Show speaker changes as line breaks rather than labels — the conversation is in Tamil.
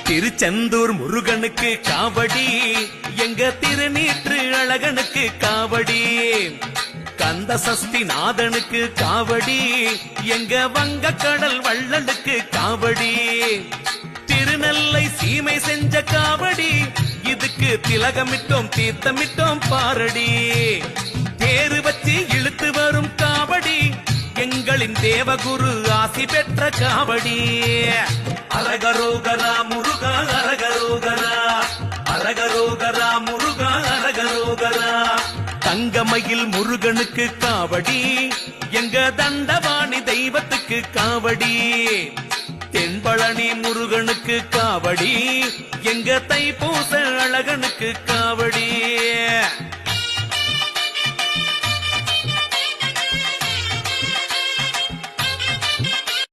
திருச்செந்தூர் முருகனுக்கு காவடி, எங்க திருநீற்று அழகனுக்கு காவடி, கந்த சஷ்டி நாதனுக்கு காவடி, எங்க வங்க கடல் வள்ளலுக்கு காவடி, திருநெல்லை சீமை செஞ்ச காவடி, இதுக்கு திலகமிட்டோம் தீர்த்தமிட்டோம் பாரடி, தேரு வச்சு இழுத்து வரும் காவடி, எங்களின் தேவகுரு ஆசி பெற்ற காவடி. அரகரோகரா முருகா அரகரோகரா, அரகரோகரா முருகா அரகரோகரா, தங்கமயில் முருகனுக்கு காவடி, எங்க தண்டவாணி தெய்வத்துக்கு காவடி, தென்பழனி முருகனுக்கு காவடி, எங்க தைப்பூச அழகனுக்கு காவடி.